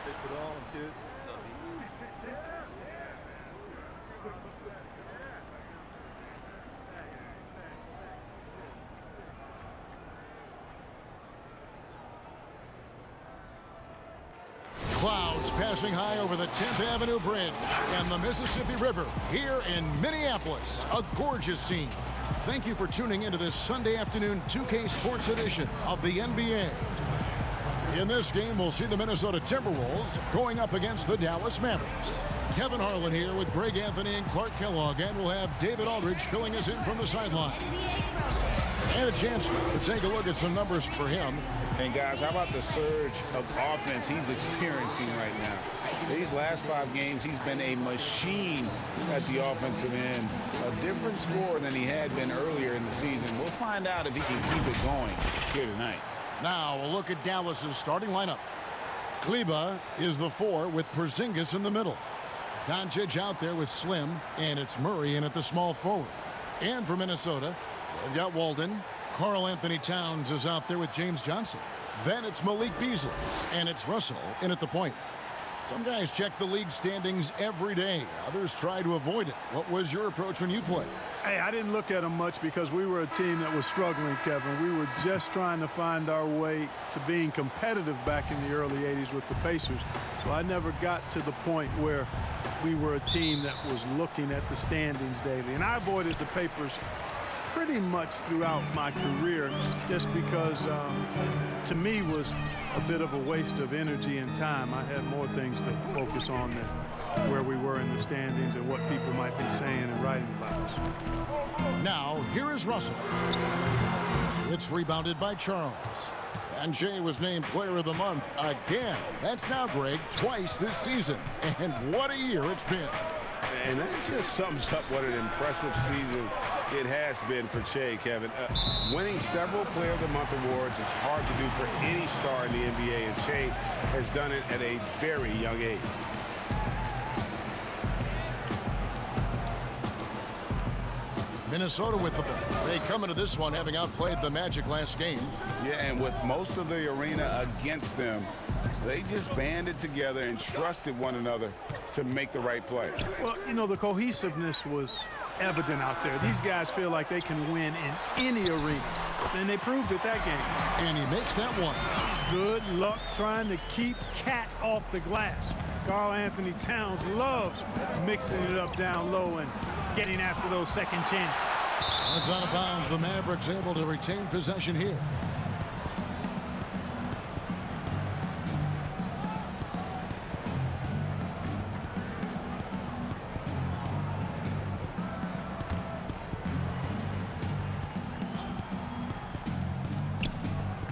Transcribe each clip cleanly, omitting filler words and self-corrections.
Put on, kid. Clouds passing high over the 10th Avenue Bridge and the Mississippi River here in Minneapolis. A gorgeous scene. Thank you for tuning into this Sunday afternoon 2K Sports edition of the NBA. In this game, we'll see the Minnesota Timberwolves going up against the Dallas Mavericks. Kevin Harlan here with Greg Anthony and Clark Kellogg, and we'll have David Aldridge filling us in from the sideline. And a chance to take a look at some numbers for him. And guys, how about the surge of offense he's experiencing right now? These last 5 games, he's been a machine at the offensive end. A different scorer than he had been earlier in the season. We'll find out if he can keep it going here tonight. Now a look at Dallas's starting lineup. Kleba is the 4 with Porzingis in the middle. Doncic out there with Slim, and it's Murray in at the small forward. And for Minnesota, they've got Walden. Karl Anthony Towns is out there with James Johnson. Then it's Malik Beasley, and it's Russell in at the point. Some guys check the league standings every day. Others try to avoid it. What was your approach when you played? Hey, I didn't look at them much because we were a team that was struggling, Kevin. We were just trying to find our way to being competitive back in the early 80s with the Pacers. So I never got to the point where we were a team that was looking at the standings daily. And I avoided the papers pretty much throughout my career just because to me was a bit of a waste of energy and time. I had more things to focus on than where we were in the standings and what people might be saying and writing about us. Now, here is Russell. It's rebounded by Charles. And Jay was named Player of the Month again. That's now, Greg, twice this season. And what a year it's been. And that just sums up what an impressive season it has been for Che, Kevin. Winning several Player of the Month awards is hard to do for any star in the NBA, and Che has done it at a very young age. Minnesota with the ball. They come into this one having outplayed the Magic last game. Yeah, and with most of the arena against them, they just banded together and trusted one another to make the right play. Well, you know, the cohesiveness was evident out there. These guys feel like they can win in any arena, and they proved it that game. And he makes that one. Good luck trying to keep Cat off the glass. Karl Anthony Towns loves mixing it up down low and getting after those second chances. That's out of bounds. The Mavericks able to retain possession here.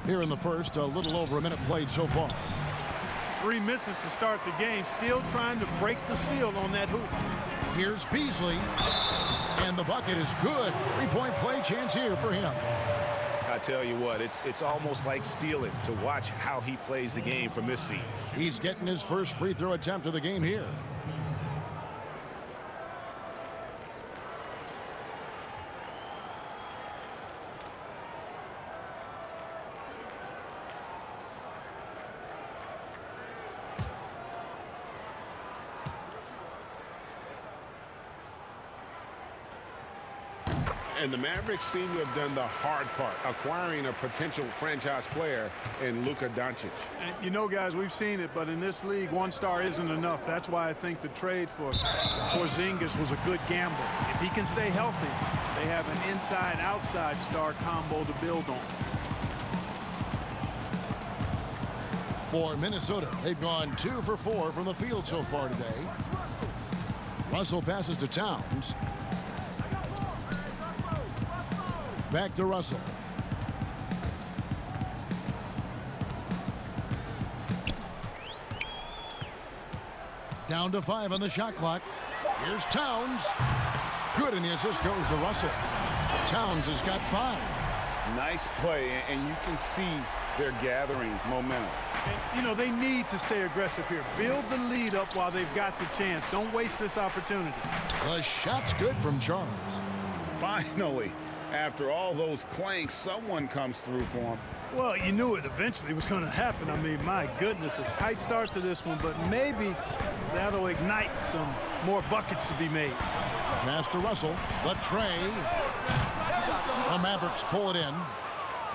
Here in the first, a little over a minute played so far. 3 misses to start the game, still trying to break the seal on that hoop. Here's Beasley, and the bucket is good. 3-point play chance here for him. I tell you what, it's almost like stealing to watch how he plays the game from this seat. He's getting his first free throw attempt of the game here. And the Mavericks seem to have done the hard part, acquiring a potential franchise player in Luka Doncic. And you know, guys, we've seen it, but in this league, 1 star isn't enough. That's why I think the trade for Porzingis was a good gamble. If he can stay healthy, they have an inside-outside star combo to build on. For Minnesota, they've gone 2 for 4 from the field so far today. Russell passes to Towns. Back to Russell. Down to 5 on the shot clock. Here's Towns. Good, and the assist goes to Russell. Towns has got 5. Nice play, and you can see they're gathering momentum. And, you know, they need to stay aggressive here. Build the lead up while they've got the chance. Don't waste this opportunity. The shot's good from Charles. Finally, after all those clanks, someone comes through for him. Well, you knew it eventually was going to happen. I mean, my goodness, a tight start to this one, but maybe that'll ignite some more buckets to be made. Pass to Russell. The tray. The Mavericks pull it in.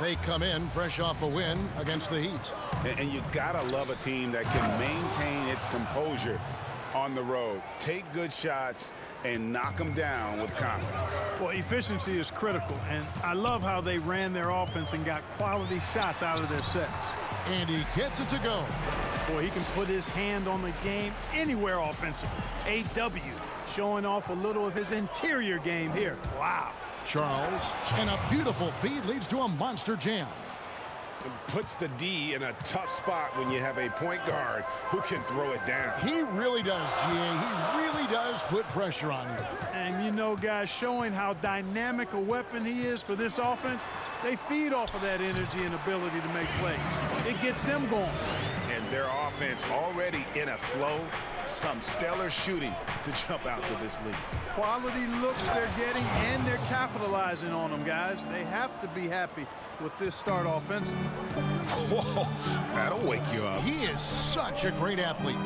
They come in fresh off a win against the Heat. And you gotta love a team that can maintain its composure on the road. Take good shots and knock them down with confidence. Well, efficiency is critical, and I love how they ran their offense and got quality shots out of their sets. And he gets it to go. Boy, he can put his hand on the game anywhere offensively. AW showing off a little of his interior game here. Wow. Charles, and a beautiful feed leads to a monster jam. It puts the D in a tough spot when you have a point guard who can throw it down. He really does, GA. He really does put pressure on you. And you know, guys, showing how dynamic a weapon he is for this offense, they feed off of that energy and ability to make plays. It gets them going. And their offense already in a flow. Some stellar shooting to jump out to this league. Quality looks they're getting, and they're capitalizing on them, guys. They have to be happy with this start offensively. Whoa, that'll wake you up. He is such a great athlete.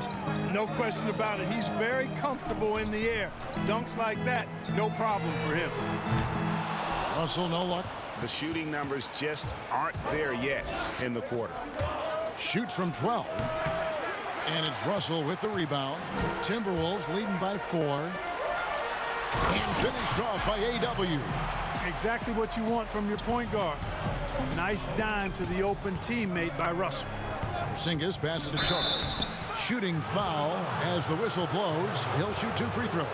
No question about it. He's very comfortable in the air. Dunks like that, no problem for him. Russell, no luck. The shooting numbers just aren't there yet in the quarter. Shoots from 12. And it's Russell with the rebound. Timberwolves leading by 4. And finished off by AW. Exactly what you want from your point guard. Nice dime to the open teammate by Russell. Porzingis passes to Charles. Shooting foul as the whistle blows. He'll shoot 2 free throws.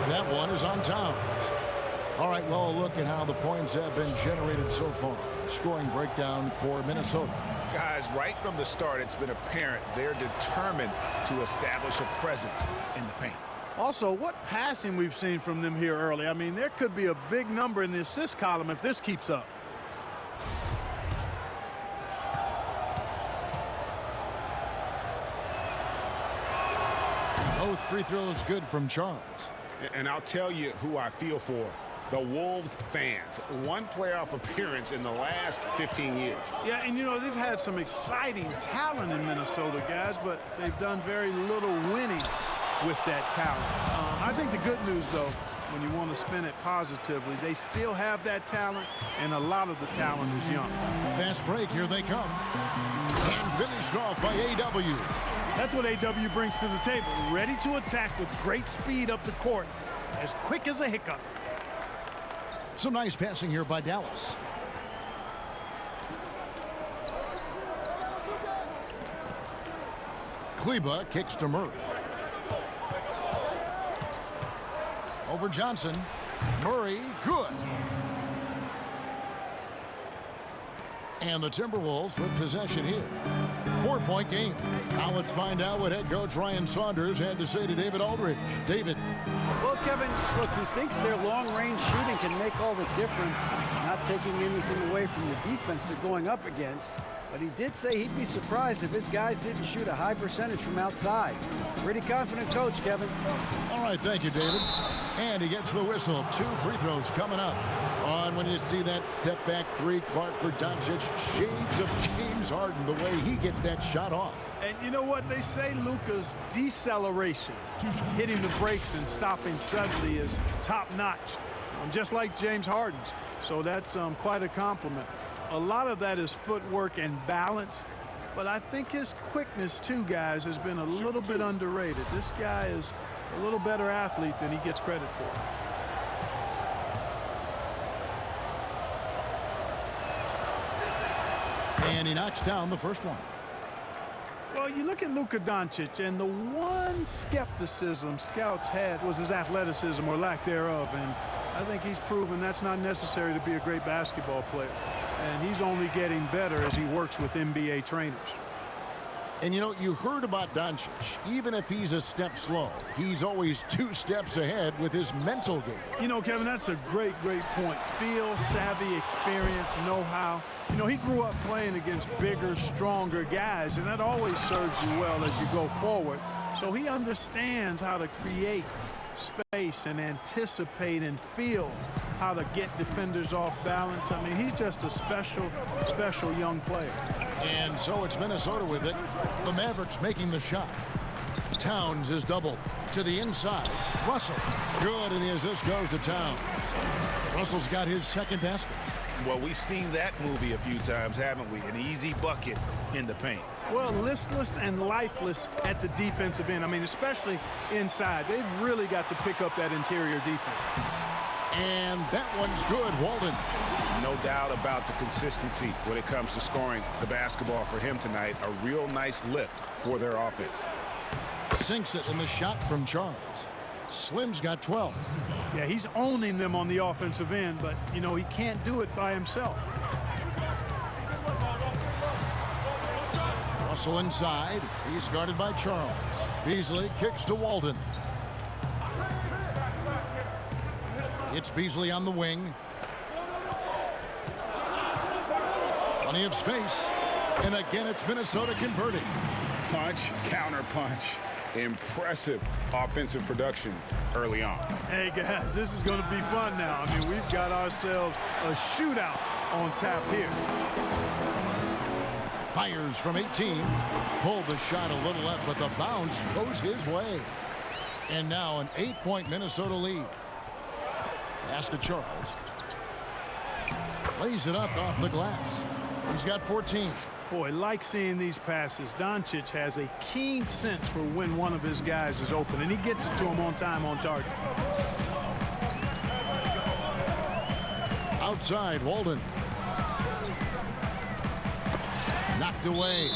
That one is on Towns. All right, well, look at how the points have been generated so far. Scoring breakdown for Minnesota. Guys, right from the start, it's been apparent they're determined to establish a presence in the paint. Also, what passing we've seen from them here early. I mean, there could be a big number in the assist column if this keeps up. Both free throws good from Charles. And I'll tell you who I feel for. The Wolves fans. One playoff appearance in the last 15 years. Yeah, and you know, they've had some exciting talent in Minnesota, guys, but they've done very little winning with that talent. I think the good news, though, when you want to spin it positively, they still have that talent, and a lot of the talent is young. Fast break, here they come. And finished off by AW. That's what AW brings to the table. Ready to attack with great speed up the court, as quick as a hiccup. Some nice passing here by Dallas. Kleba kicks to Murray. Over Johnson. Murray, good. And the Timberwolves with possession here. 4-point game. Now let's find out what head coach Ryan Saunders had to say to David Aldridge. David. Well, Kevin, look, he thinks their long-range shooting can make all the difference, not taking anything away from the defense they're going up against. But he did say he'd be surprised if his guys didn't shoot a high percentage from outside. Pretty confident coach, Kevin. All right, thank you, David. And he gets the whistle. 2 free throws coming up. On when you see that step back 3, Clark for Doncic. Shades of James Harden, the way he gets that shot off. And you know what they say, Luka's deceleration, hitting the brakes and stopping suddenly, is top-notch, just like James Harden's. So that's quite a compliment. A lot of that is footwork and balance, but I think his quickness, too, guys, has been a little bit underrated. This guy is a little better athlete than he gets credit for. And he knocks down the first one. Well, you look at Luka Doncic, and the one skepticism scouts had was his athleticism or lack thereof, and I think he's proven that's not necessary to be a great basketball player. And he's only getting better as he works with NBA trainers. And, you know, you heard about Doncic. Even if he's a step slow, he's always 2 steps ahead with his mental game. You know, Kevin, that's a great point. Feel, savvy, experience, know-how. You know, he grew up playing against bigger, stronger guys, and that always serves you well as you go forward. So he understands how to create space and anticipate and feel how to get defenders off balance. I mean, he's just a special, special young player. And so it's Minnesota with it. The Mavericks making the shot. Towns is doubled to the inside. Russell, good, and the assist goes to Towns. Russell's got his second basket. Well, we've seen that movie a few times, haven't we? An easy bucket in the paint. Well, listless and lifeless at the defensive end. I mean, especially inside. They've really got to pick up that interior defense. And that one's good, Walden. No doubt about the consistency when it comes to scoring the basketball for him tonight. A real nice lift for their offense. Sinks it in the shot from Charles. Slim's got 12. Yeah, he's owning them on the offensive end, but, you know, he can't do it by himself. Russell inside. He's guarded by Charles. Beasley kicks to Walden. It's Beasley on the wing. Plenty of space. And again, it's Minnesota converting. Punch, counter punch. Impressive offensive production early on. Hey, guys, this is going to be fun now. I mean, we've got ourselves a shootout on tap here. Fires from 18. Pulled the shot a little left, but the bounce goes his way. And now an 8-point Minnesota lead. Pass to Charles. Lays it up off the glass. He's got 14. Boy, like seeing these passes. Doncic has a keen sense for when one of his guys is open, and he gets it to him on time, on target. Outside, Walden. Knocked away.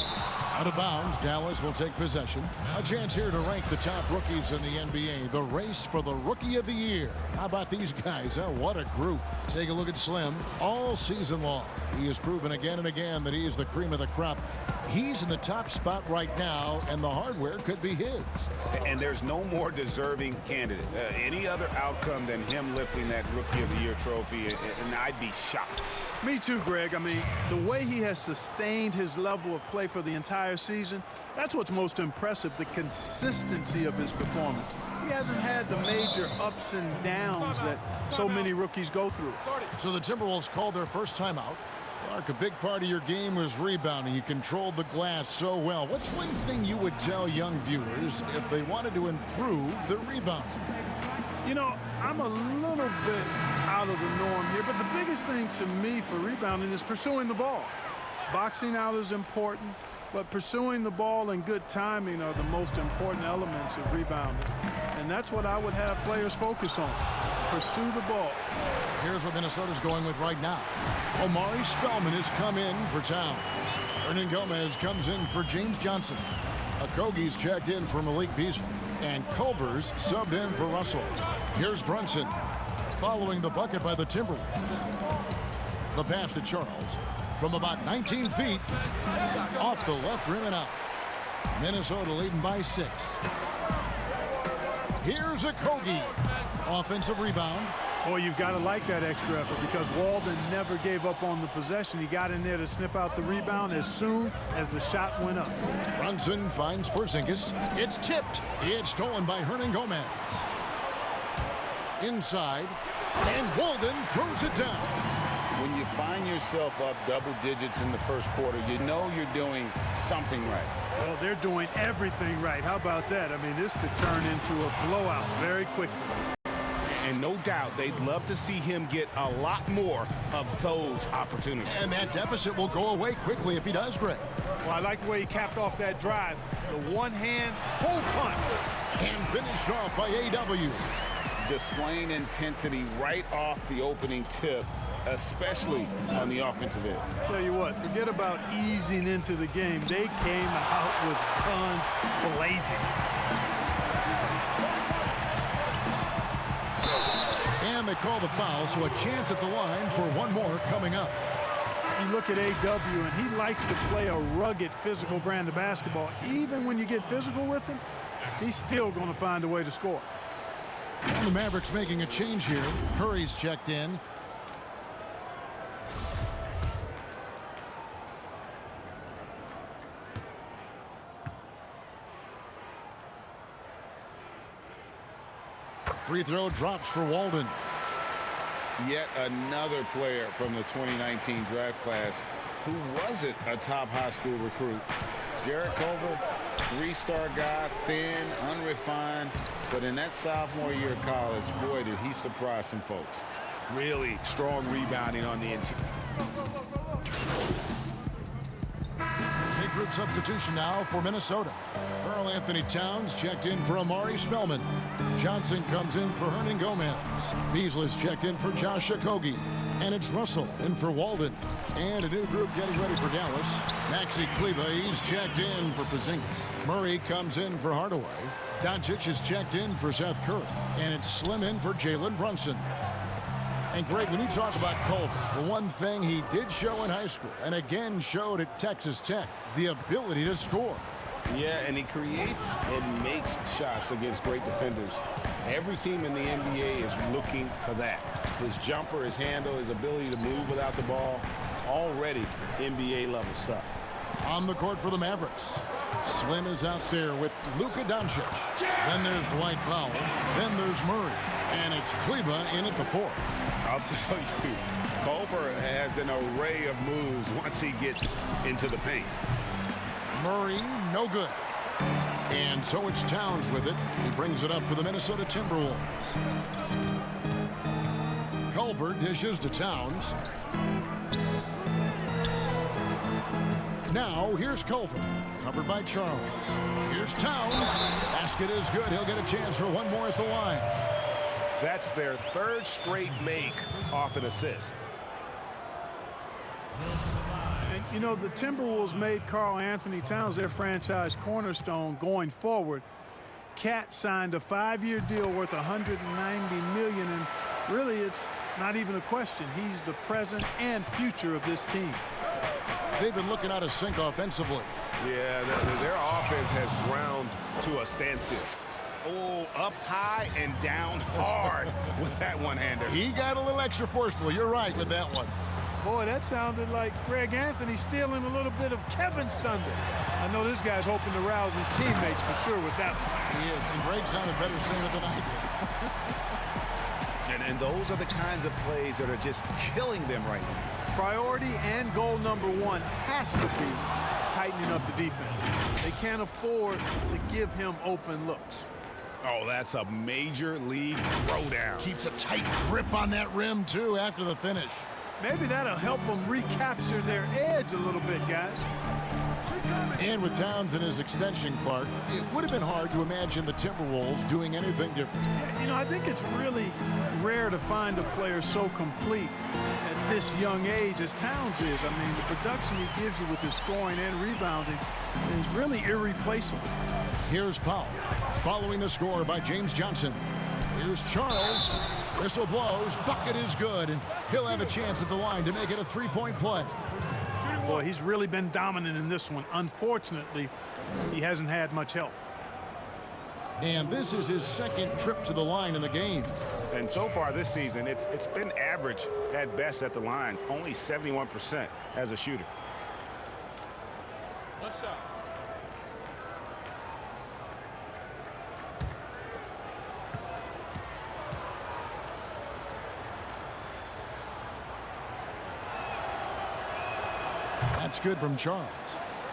Out of bounds. Dallas will take possession. A chance here to rank the top rookies in the NBA. The race for the Rookie of the Year. How about these guys? Oh, what a group. Take a look at Slim. All season long, he has proven again and again that he is the cream of the crop. He's in the top spot right now, and the hardware could be his. And there's no more deserving candidate. Any other outcome than him lifting that Rookie of the Year trophy, and I'd be shocked. Me too, Greg. I mean, the way he has sustained his level of play for the entire season, that's what's most impressive, the consistency of his performance. He hasn't had the major ups and downs that so many rookies go through. So the Timberwolves called their first timeout. Clark, a big part of your game was rebounding. You controlled the glass so well. What's one thing you would tell young viewers if they wanted to improve their rebound? You know, I'm a little bit out of the norm here, but the biggest thing to me for rebounding is pursuing the ball. Boxing out is important, but pursuing the ball and good timing are the most important elements of rebounding. And that's what I would have players focus on. Pursue the ball. Here's what Minnesota's going with right now. Omari Spellman has come in for Towns. Hernan Gomez comes in for James Johnson. Okogie's checked in for Malik Beasley. And Culver's subbed in for Russell. Here's Brunson following the bucket by the Timberwolves. The pass to Charles from about 19 feet off the left rim and out. Minnesota leading by 6. Here's Okogie. Offensive rebound. Boy, you've got to like that extra effort because Walden never gave up on the possession. He got in there to sniff out the rebound as soon as the shot went up. Brunson finds Porzingis. It's tipped. It's stolen by Hernan Gomez. Inside, and Walden throws it down. When you find yourself up double digits in the first quarter, you know you're doing something right. Well, they're doing everything right. How about that? I mean, this could turn into a blowout very quickly. And no doubt they'd love to see him get a lot more of those opportunities. And that deficit will go away quickly if he does, Greg. Well, I like the way he capped off that drive. The one-hand pull punch. And finished off by A.W. Displaying intensity right off the opening tip, especially on the offensive end. Tell you what, forget about easing into the game. They came out with guns blazing. And they call the foul, so a chance at the line for one more coming up. You look at A.W., and he likes to play a rugged, physical brand of basketball. Even when you get physical with him, he's still going to find a way to score. And the Mavericks making a change here. Curry's checked in. Free throw drops for Walden. Yet another player from the 2019 draft class who wasn't a top high school recruit. Jarrett Culver, 3-star guy, thin, unrefined, but in that sophomore year of college, boy, did he surprise some folks. Really strong rebounding on the interior. Big group substitution now for Minnesota. Karl Anthony Towns checked in for Amari Spellman. Johnson comes in for Hernan Gomez. Beasley's checked in for Josh Okogie. And it's Russell in for Walden. And a new group getting ready for Dallas. Maxi Kleber, he's checked in for Porzingis. Murray comes in for Hardaway. Doncic is checked in for Seth Curry. And it's Slim in for Jalen Brunson. And Greg, when you talk about Culver, the one thing he did show in high school and again showed at Texas Tech, the ability to score. Yeah, and he creates and makes shots against great defenders. Every team in the NBA is looking for that. His jumper, his handle, his ability to move without the ball, already NBA level stuff. On the court for the Mavericks. Slim is out there with Luka Doncic. Then there's Dwight Powell. Then there's Murray. And it's Kleber in at the 4. I'll tell you, Culver has an array of moves once he gets into the paint. Murray, no good. And so it's Towns with it. He brings it up for the Minnesota Timberwolves. Culver dishes to Towns. Now here's Culver, covered by Charles. Here's Towns. Basket is good. He'll get a chance for one more at the line. That's their 3rd straight make off an assist. And, you know, the Timberwolves made Karl Anthony Towns their franchise cornerstone going forward. Cat signed a 5-year deal worth $190 million, and really it's not even a question. He's the present and future of this team. They've been looking out of sync offensively. Yeah, their offense has ground to a standstill. Oh, up high and down hard with that one-hander. He got a little extra forceful. You're right with that one. Boy, that sounded like Greg Anthony stealing a little bit of Kevin's thunder. I know this guy's hoping to rouse his teammates for sure with that one. He is, and Greg sounded better saying it than I did. And those are the kinds of plays that are just killing them right now. Priority and goal number 1 has to be tightening up the defense. They can't afford to give him open looks. Oh, that's a major league throwdown. Keeps a tight grip on that rim, too, after the finish. Maybe that'll help them recapture their edge a little bit, guys. And with Towns and his extension, Clark, it would have been hard to imagine the Timberwolves doing anything different. You know, I think it's really rare to find a player so complete at this young age as Towns is. I mean, the production he gives you with his scoring and rebounding is really irreplaceable. Here's Powell, following the score by James Johnson. Here's Charles. Whistle blows. Bucket is good, and he'll have a chance at the line to make it a 3-point play. Boy, he's really been dominant in this one. Unfortunately, he hasn't had much help. And this is his 2nd trip to the line in the game. And so far this season, it's been average at best at the line. Only 71% as a shooter. What's up? That's good from Charles.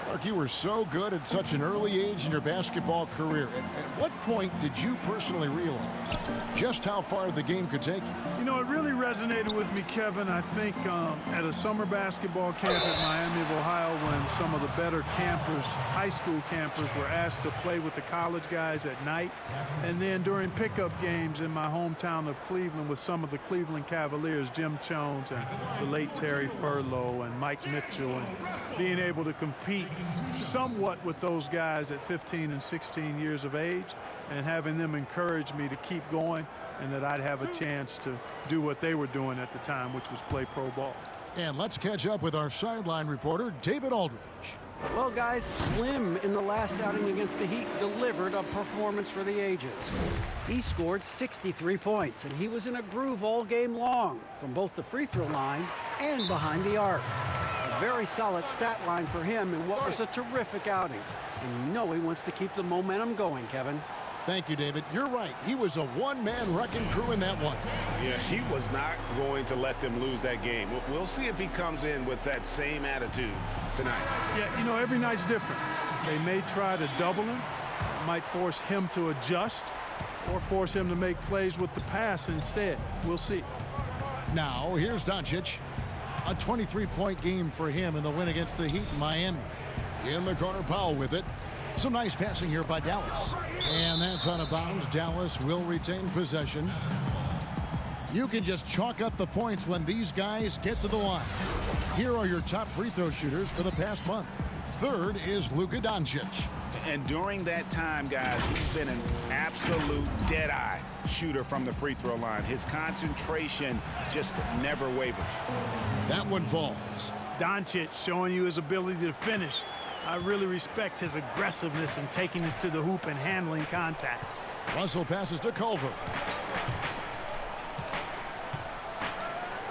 Clark, you were so good at such an early age in your basketball career. At what point did you personally realize just how far the game could take you? You know, it really resonated with me, Kevin, I think at a summer basketball camp at Miami of Ohio when some of the better campers, high school campers, were asked to play with the college guys at night. And then during pickup games in my hometown of Cleveland with some of the Cleveland Cavaliers, Jim Jones and the late Terry Furlow and Mike Mitchell, and being able to compete somewhat with those guys at 15 and 16 years of age and having them encourage me to keep going and that I'd have a chance to do what they were doing at the time, which was play pro ball. And let's catch up with our sideline reporter, David Aldridge. Well, guys, Slim in the last outing against the Heat delivered a performance for the ages. He scored 63 points, and he was in a groove all game long from both the free throw line and behind the arc. A very solid stat line for him in what was a terrific outing. And you know he wants to keep the momentum going, Kevin. Thank you, David. You're right. He was a one-man wrecking crew in that one. Yeah, he was not going to let them lose that game. We'll see if he comes in with that same attitude tonight. Yeah, you know, every night's different. They may try to double him, might force him to adjust, or force him to make plays with the pass instead. We'll see. Now, here's Doncic. A 23-point game for him in the win against the Heat in Miami. In the corner, Powell with it. Some nice passing here by Dallas. And that's out of bounds. Dallas will retain possession. You can just chalk up the points when these guys get to the line. Here are your top free throw shooters for the past month. Third is Luka Doncic. And during that time, guys, he's been an absolute dead-eye shooter from the free throw line. His concentration just never wavers. That one falls. Doncic showing you his ability to finish. I really respect his aggressiveness in taking it to the hoop and handling contact. Russell passes to Culver.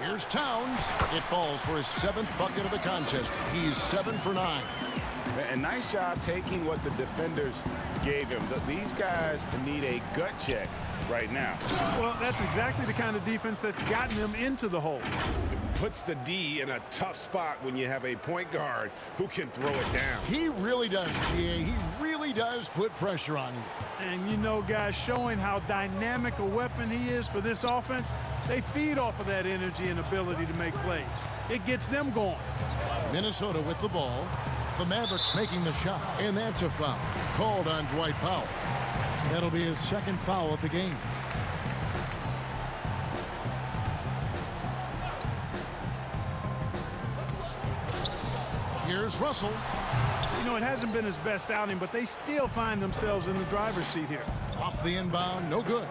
Here's Towns. It falls for his 7th bucket of the contest. He's 7 for 9. And nice job taking what the defenders gave him. These guys need a gut check right now. Well, that's exactly the kind of defense that's gotten them into the hole. Puts the D in a tough spot when you have a point guard who can throw it down. He really does, GA. He really does put pressure on you. And you know, guys, showing how dynamic a weapon he is for this offense, they feed off of that energy and ability to make plays. It gets them going. Minnesota with the ball. The Mavericks making the shot. And that's a foul called on Dwight Powell. That'll be his 2nd foul of the game. Here's Russell. You know, it hasn't been his best outing, but they still find themselves in the driver's seat here. Off the inbound, no good.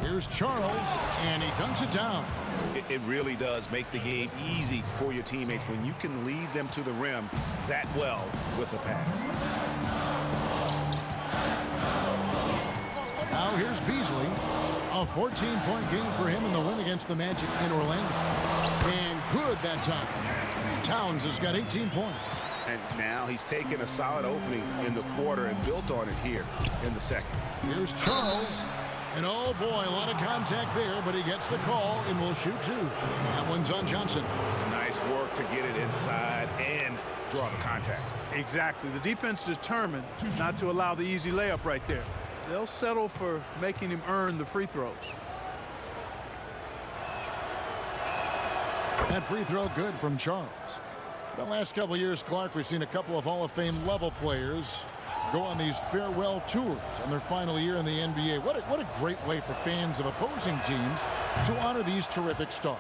Here's Charles, and he dunks it down. It really does make the game easy for your teammates when you can lead them to the rim that well with a pass. Now here's Beasley. A 14-point game for him in the win against the Magic in Orlando. And good that time. Towns has got 18 points. And now he's taken a solid opening in the quarter and built on it here in the second. Here's Charles. And oh boy, a lot of contact there, but he gets the call and will shoot 2. That one's on Johnson. Nice work to get it inside and draw the contact. Exactly. The defense determined not to allow the easy layup right there. They'll settle for making him earn the free throws. That free throw good from Charles. The last couple of years, Clark, we've seen a couple of Hall of Fame level players go on these farewell tours on their final year in the NBA. What a great way for fans of opposing teams to honor these terrific stars.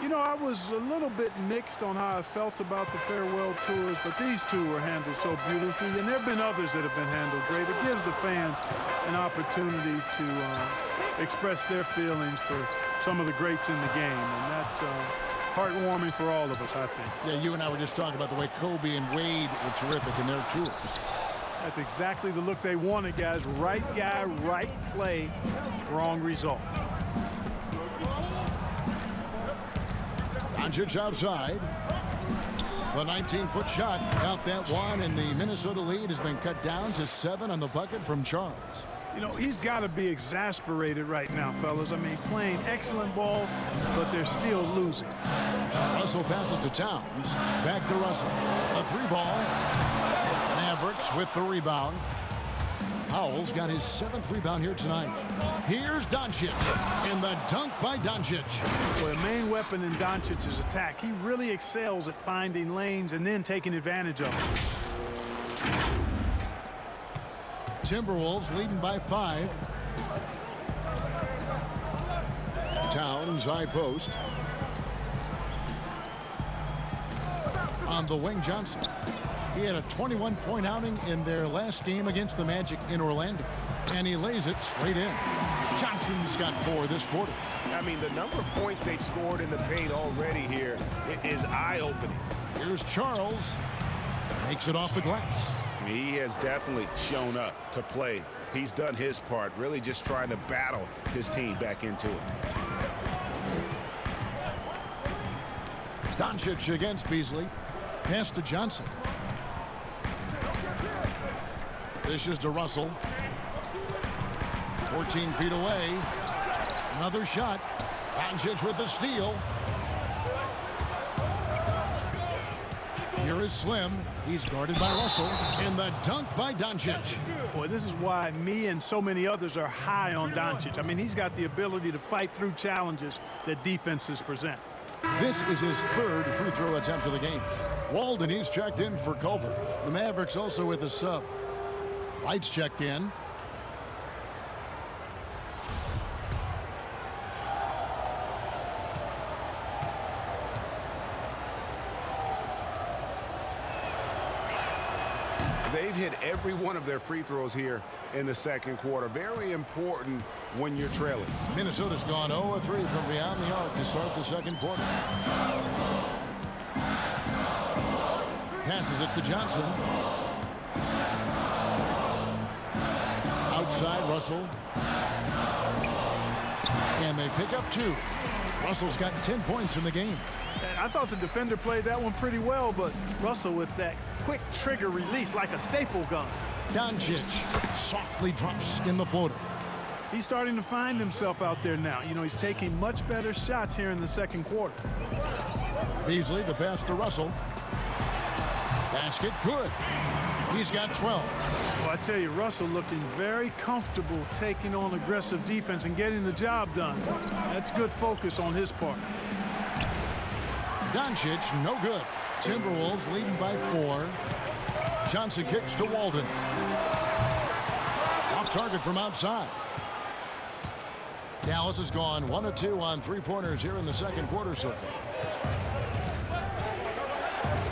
You know, I was a little bit mixed on how I felt about the farewell tours, but these two were handled so beautifully, and there have been others that have been handled great. It gives the fans an opportunity to express their feelings for some of the greats in the game, and that's heartwarming for all of us, I think. Yeah, you and I were just talking about the way Kobe and Wade were terrific in their tours. That's exactly the look they wanted, guys. Right guy, right play, wrong result. Doncic outside. The 19-foot shot got that one, and the Minnesota lead has been cut down to 7 on the bucket from Charles. You know, he's got to be exasperated right now, fellas. I mean, playing excellent ball, but they're still losing. Russell passes to Towns. Back to Russell. A 3-ball. Mavericks with the rebound. Powell's got his 7th rebound here tonight. Here's Doncic. And the dunk by Doncic. Well, the main weapon in Doncic's attack. He really excels at finding lanes and then taking advantage of them. Timberwolves leading by 5. Towns high post. On the wing, Johnson. He had a 21-point outing in their last game against the Magic in Orlando. And he lays it straight in. Johnson's got 4 this quarter. I mean, the number of points they've scored in the paint already here is eye-opening. Here's Charles. Makes it off the glass. He has definitely shown up to play. He's done his part, really just trying to battle his team back into it. Doncic against Beasley. Pass to Johnson. Dishes to Russell. 14 feet away. Another shot. Doncic with the steal. Here is Slim. He's guarded by Russell. And the dunk by Doncic. Boy, this is why me and so many others are high on Doncic. I mean, he's got the ability to fight through challenges that defenses present. This is his third free throw attempt of the game. Walden, he's checked in for Culver. The Mavericks also with a sub. Lights checked in. They've hit every one of their free throws here in the second quarter. Very important when you're trailing. Minnesota's gone 0-3 from beyond the arc to start the second quarter. Passes it to Johnson. Outside Russell. And they pick up 2. Russell's got 10 points in the game. I thought the defender played that one pretty well, but Russell with that quick trigger release like a staple gun. Doncic softly drops in the floater. He's starting to find himself out there now. You know, he's taking much better shots here in the second quarter. Beasley, the pass to Russell. Basket, good. He's got 12. Well, I tell you, Russell looking very comfortable taking on aggressive defense and getting the job done. That's good focus on his part. Doncic, no good. Timberwolves leading by 4. Johnson kicks to Walden. Off target from outside. Dallas has gone 1 of 2 on three-pointers here in the second quarter so far.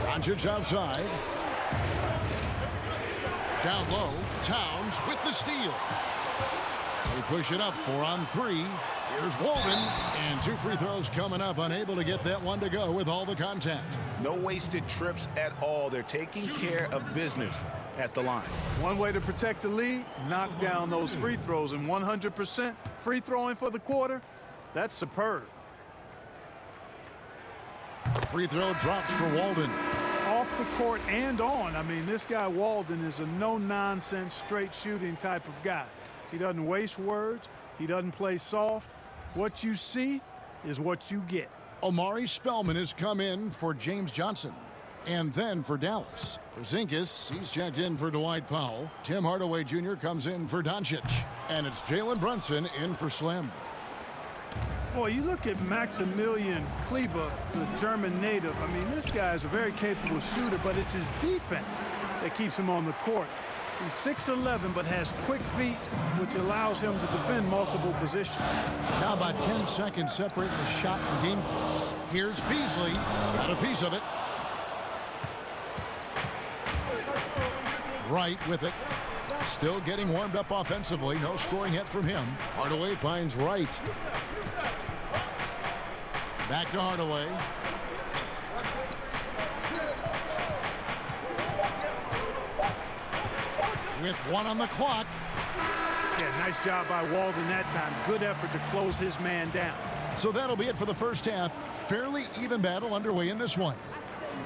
Doncic outside. Down low, Towns with the steal. They push it up 4 on 3. Here's Walden, and 2 free throws coming up, unable to get that one to go with all the contact. No wasted trips at all. They're taking care of business at the line. One way to protect the lead, knock down those free throws, and 100% free throwing for the quarter, that's superb. Free throw drops for Walden. Off the court and on. I mean, this guy Walden is a no-nonsense, straight shooting type of guy. He doesn't waste words. He doesn't play soft. What you see is what you get. Omari Spellman has come in for James Johnson. And then for Dallas. Porzingis, he's checked in for Dwight Powell. Tim Hardaway Jr. comes in for Doncic. And it's Jalen Brunson in for Slim. Boy, you look at Maximilian Kleber, the German native. I mean, this guy is a very capable shooter, but it's his defense that keeps him on the court. He's 6'11", but has quick feet, which allows him to defend multiple positions. Now about 10 seconds separating the shot and game clocks. Here's Beasley. Got a piece of it. Wright with it. Still getting warmed up offensively. No scoring yet from him. Hardaway finds Wright. Back to Hardaway. With 1 on the clock. Yeah, nice job by Walden that time. Good effort to close his man down. So that'll be it for the first half. Fairly even battle underway in this one.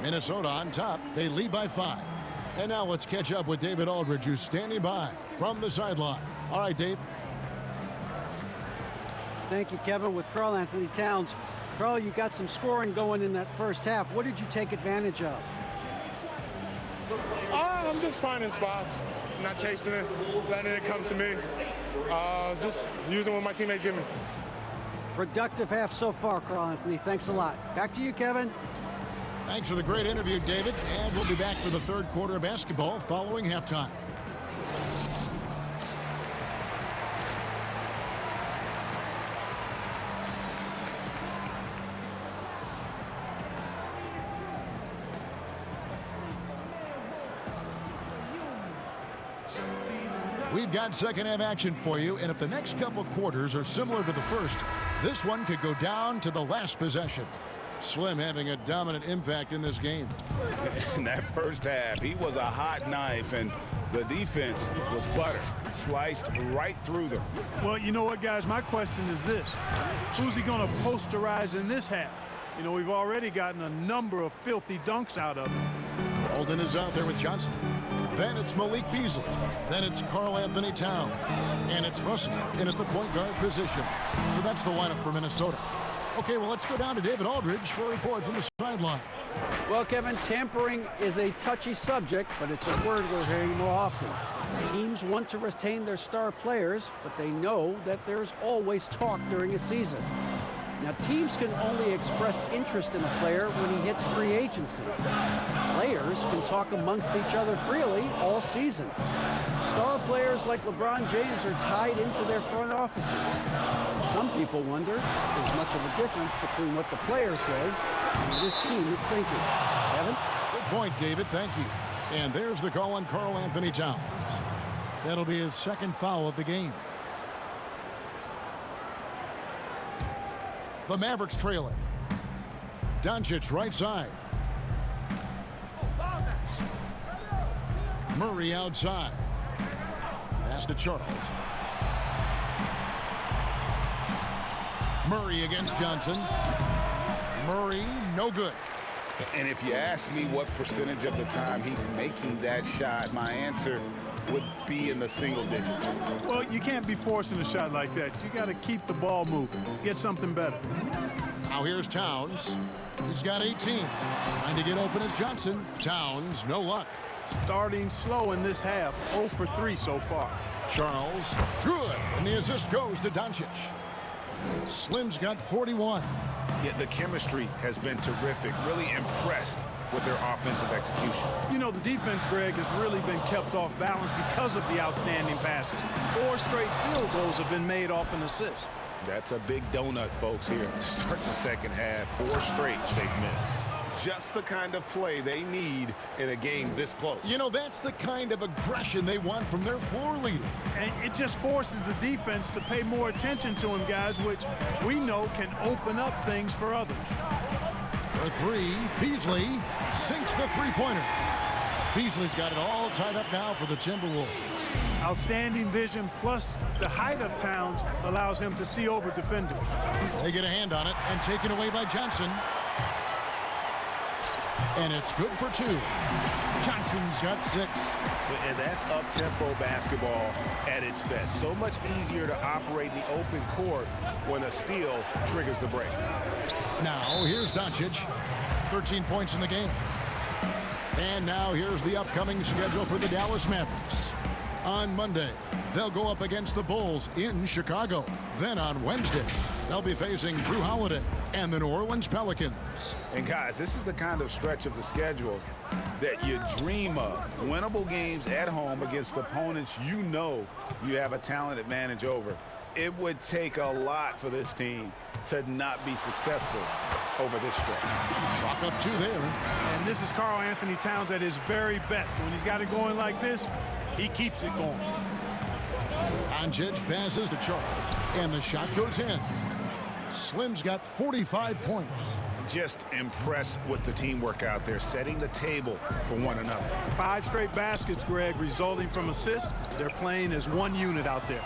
Minnesota on top. They lead by 5. And now let's catch up with David Aldridge, who's standing by from the sideline. All right, Dave. Thank you, Kevin. With Karl Anthony Towns. Karl, you got some scoring going in that first half. What did you take advantage of? I'm just finding spots, not chasing it, letting it come to me. Just using what my teammates give me. Productive half so far, Karl Anthony. Thanks a lot. Back to you, Kevin. Thanks for the great interview, David. And we'll be back for the third quarter of basketball following halftime. We've got second half action for you, and if the next couple quarters are similar to the first, this one could go down to the last possession. Slim having a dominant impact in this game. In that first half, he was a hot knife, and the defense was butter. Sliced right through them. Well, you know what, guys? My question is this. Who's he going to posterize in this half? You know, we've already gotten a number of filthy dunks out of him. Walden is out there with Johnson. Then it's Malik Beasley. Then it's Karl Anthony Towns. And it's Russell in at the point guard position. So that's the lineup for Minnesota. Okay, well, let's go down to David Aldridge for a report from the sideline. Well, Kevin, tampering is a touchy subject, but it's a word we're hearing more often. Teams want to retain their star players, but they know that there's always talk during a season. Now, teams can only express interest in a player when he hits free agency. Players can talk amongst each other freely all season. Star players like LeBron James are tied into their front offices. Some people wonder if there's much of a difference between what the player says and what his team is thinking. Kevin? Good point, David. Thank you. And there's the call on Karl Anthony Towns. That'll be his second foul of the game. The Mavericks trailing. Doncic right side. Murray outside. Pass to Charles. Murray against Johnson. Murray, no good. And if you ask me what percentage of the time he's making that shot, my answer would be in the single digits. Well, you can't be forcing a shot like that. You got to keep the ball moving. Get something better. Now here's Towns. He's got 18. Trying to get open as Johnson. Towns, no luck. Starting slow in this half. 0 for 3 so far. Charles, good. And the assist goes to Doncic. Slim's got 41. Yeah, the chemistry has been terrific. Really impressed with their offensive execution. You know, the defense, Greg, has really been kept off balance because of the outstanding passes. 4 straight field goals have been made off an assist. That's a big donut, folks, here. Start the second half. 4 straight they've missed. Just the kind of play they need in a game this close. You know, that's the kind of aggression they want from their floor leader. And it just forces the defense to pay more attention to him, guys, which we know can open up things for others. For 3, Beasley sinks the three-pointer. Beasley's got it all tied up now for the Timberwolves. Outstanding vision plus the height of Towns allows him to see over defenders. They get a hand on it and taken away by Johnson. And it's good for 2. Johnson's got 6. And that's up-tempo basketball at its best. So much easier to operate in the open court when a steal triggers the break. Now, here's Doncic. 13 points in the game. And now here's the upcoming schedule for the Dallas Mavericks. On Monday, they'll go up against the Bulls in Chicago. Then on Wednesday, they'll be facing Drew Holiday and the New Orleans Pelicans. And guys, this is the kind of stretch of the schedule that you dream of. Winnable games at home against opponents you know you have a talent advantage over. It would take a lot for this team to not be successful over this stretch. Chalk up 2 there. And this is Karl Anthony Towns at his very best. When he's got it going like this, he keeps it going. Doncic passes to Charles, and the shot goes in. Slim's got 45 points. Just impressed with the teamwork out there, setting the table for one another. 5 straight baskets, Greg, resulting from assists. They're playing as one unit out there.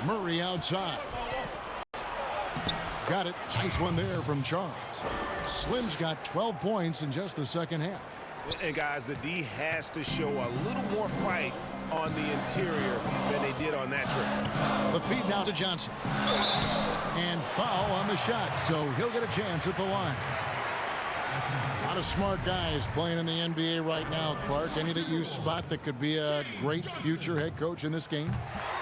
Murray outside. Got it. Nice one there from Charles. Slim's got 12 points in just the second half. And guys, the D has to show a little more fight on the interior than they did on that trip. The feed now to Johnson. And foul on the shot, so he'll get a chance at the line. A lot of smart guys playing in the NBA right now, Clark. Any that you spot that could be a great future head coach in this game?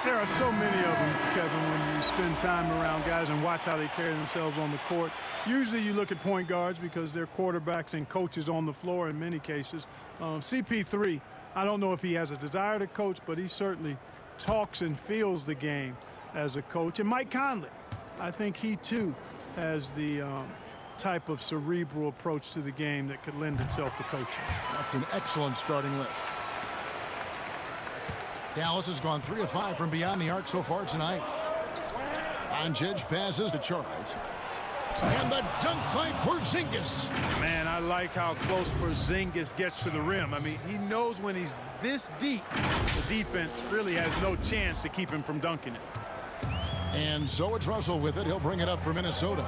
There are so many of them, Kevin, when you spend time around guys and watch how they carry themselves on the court. Usually you look at point guards because they're quarterbacks and coaches on the floor in many cases. CP3, I don't know if he has a desire to coach, but he certainly talks and feels the game as a coach. And Mike Conley, I think he too has the type of cerebral approach to the game that could lend itself to coaching. That's an excellent starting list. Dallas has gone 3 of 5 from beyond the arc so far tonight. Doncic passes to Charles. And the dunk by Porzingis. Man, I like how close Porzingis gets to the rim. I mean, he knows when he's this deep, the defense really has no chance to keep him from dunking it. And so it's Russell with it. He'll bring it up for Minnesota.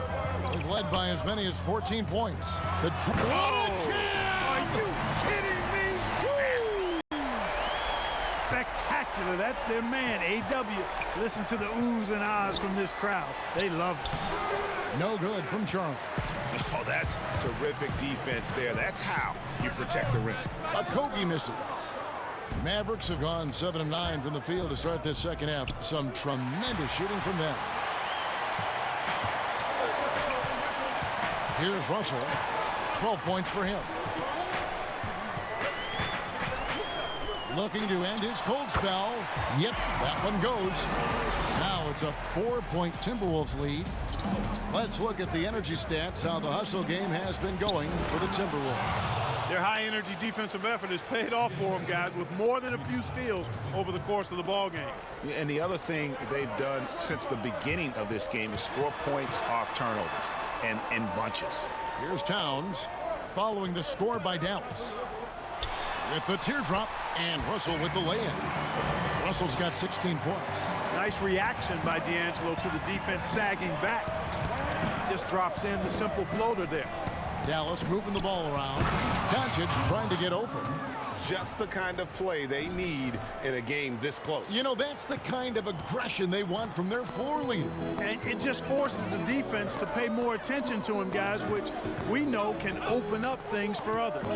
They've led by as many as 14 points. The spectacular. That's their man, A.W. Listen to the oohs and ahs from this crowd. They love it. No good from Charles. Oh, that's terrific defense there. That's how you protect the rim. Okogie misses. Mavericks have gone 7 of 9 from the field to start this second half. Some tremendous shooting from them. Here's Russell. 12 points for him. Looking to end his cold spell. Yep, that one goes. Now it's a 4-point Timberwolves lead. Let's look at the energy stats, how the hustle game has been going for the Timberwolves. Their high-energy defensive effort has paid off for them, guys, with more than a few steals over the course of the ball game. And the other thing they've done since the beginning of this game is score points off turnovers and in bunches. Here's Towns following the score by Dallas. With the teardrop, and Russell with the lay-in. Russell's got 16 points. Nice reaction by D'Angelo to the defense sagging back. Just drops in the simple floater there. Dallas moving the ball around. Doncic trying to get open. Just the kind of play they need in a game this close. You know, that's the kind of aggression they want from their floor leader. And it just forces the defense to pay more attention to him, guys, which we know can open up things for others.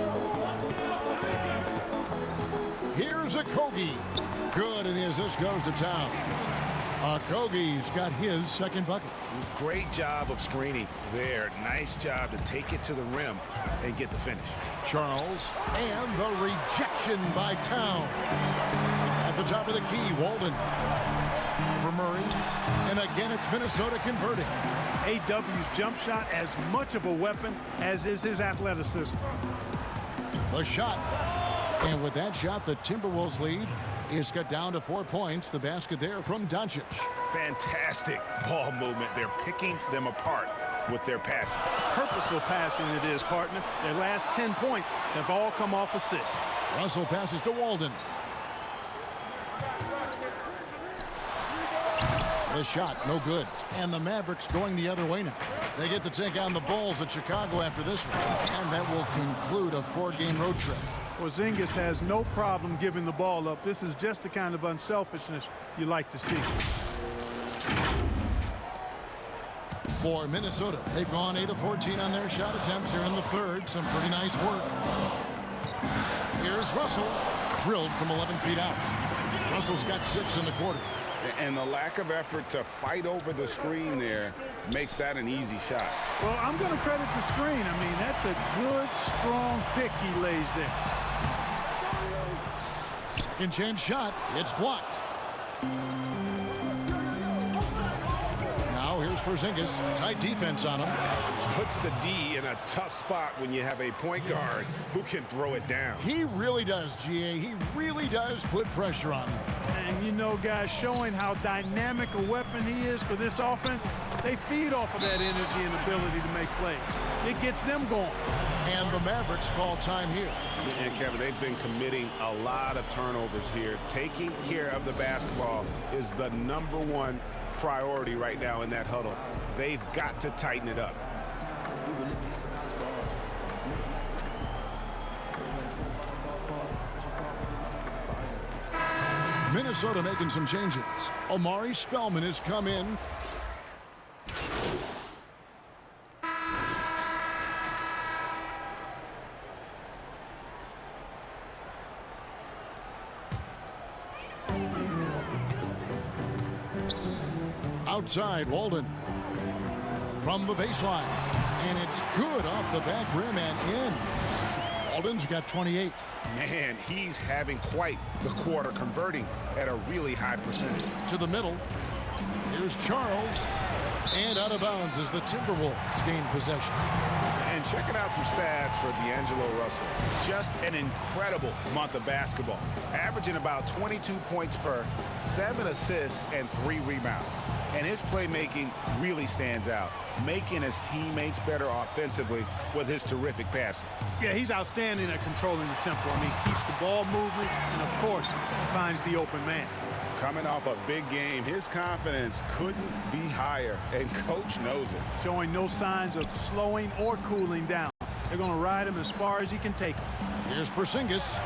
Here's Okogie. Good, and the assist goes to Town. Okogie's got his second bucket. Great job of screening there. Nice job to take it to the rim and get the finish. Charles, and the rejection by Towns. At the top of the key, Walden. For Murray, and again it's Minnesota converting. A.W.'s jump shot as much of a weapon as is his athleticism. The shot. And with that shot, the Timberwolves lead is cut down to 4 points. The basket there from Doncic. Fantastic ball movement. They're picking them apart with their passing. Purposeful passing it is, partner. Their last 10 points have all come off assists. Russell passes to Walden. The shot, no good. And the Mavericks going the other way now. They get to take on the Bulls at Chicago after this one. And that will conclude a 4-game road trip. Porzingis has no problem giving the ball up. This is just the kind of unselfishness you like to see. For Minnesota, they've gone 8 of 14 on their shot attempts here in the third. Some pretty nice work. Here's Russell, drilled from 11 feet out. Russell's got 6 in the quarter. And the lack of effort to fight over the screen there makes that an easy shot. Well, I'm going to credit the screen. I mean, that's a good, strong pick he lays there. Second chance shot. It's blocked. Now here's Porzingis. Tight defense on him. Puts the D in a tough spot when you have a point guard who can throw it down. He really does, GA. He really does put pressure on him. And you know, guys, showing how dynamic a weapon he is for this offense, they feed off of that energy and ability to make plays. It gets them going. And the Mavericks call time here. And Kevin, they've been committing a lot of turnovers here. Taking care of the basketball is the #1 priority right now in that huddle. They've got to tighten it up. Minnesota making some changes. Omari Spellman has come in. Outside, Walden. From the baseline. And it's good off the back rim and in. Walden's got 28. Man, he's having quite the quarter, converting at a really high percentage. To the middle. Here's Charles. And out of bounds as the Timberwolves gain possession. And checking out some stats for D'Angelo Russell. Just an incredible month of basketball. Averaging about 22 points per, 7 assists, and 3 rebounds. And his playmaking really stands out, making his teammates better offensively with his terrific passing. Yeah, he's outstanding at controlling the tempo. I mean, keeps the ball moving, and of course, finds the open man. Coming off a big game, his confidence couldn't be higher, and coach knows it. Showing no signs of slowing or cooling down. They're going to ride him as far as he can take him. Here's Porzingis.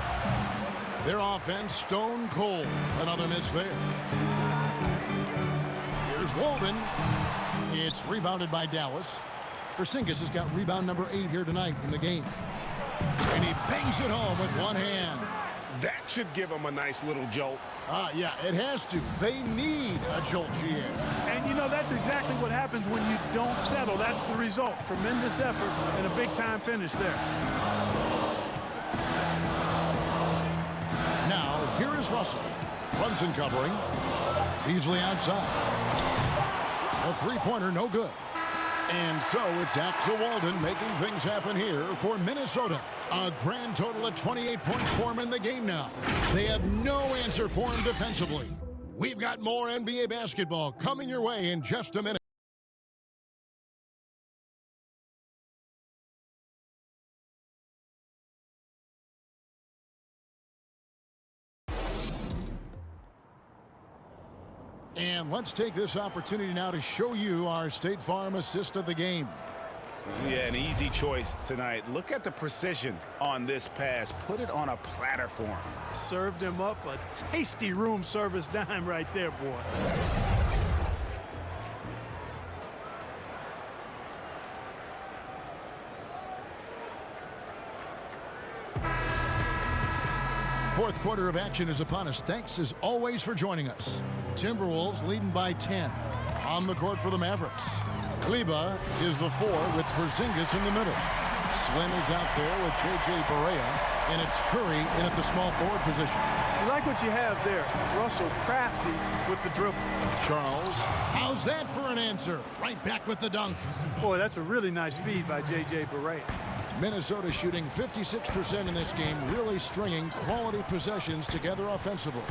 Their offense stone cold. Another miss there. Here's Walden. It's rebounded by Dallas. Porzingis has got rebound number 8 here tonight in the game. And he bangs it home with one hand. That should give them a nice little jolt. Yeah, it has to. They need a jolt, GM. And, you know, that's exactly what happens when you don't settle. That's the result. Tremendous effort and a big-time finish there. Now, here is Russell. Brunson covering. Beasley outside. A three-pointer, no good. And so it's Axel Walden making things happen here for Minnesota. A grand total of 28 points for him in the game now. They have no answer for him defensively. We've got more NBA basketball coming your way in just a minute. And let's take this opportunity now to show you our State Farm assist of the game. Yeah, an easy choice tonight. Look at the precision on this pass. Put it on a platter for him. Served him up a tasty room service dime right there, boy. Fourth quarter of action is upon us. Thanks as always for joining us. Timberwolves leading by 10. On the court for the Mavericks. Kleba is the 4 with Porzingis in the middle. Slim is out there with J.J. Barea, and it's Curry in at the small forward position. You like what you have there. Russell crafty with the dribble. Charles, how's that for an answer? Right back with the dunk. Boy, that's a really nice feed by J.J. Barea. Minnesota shooting 56% in this game, really stringing quality possessions together offensively.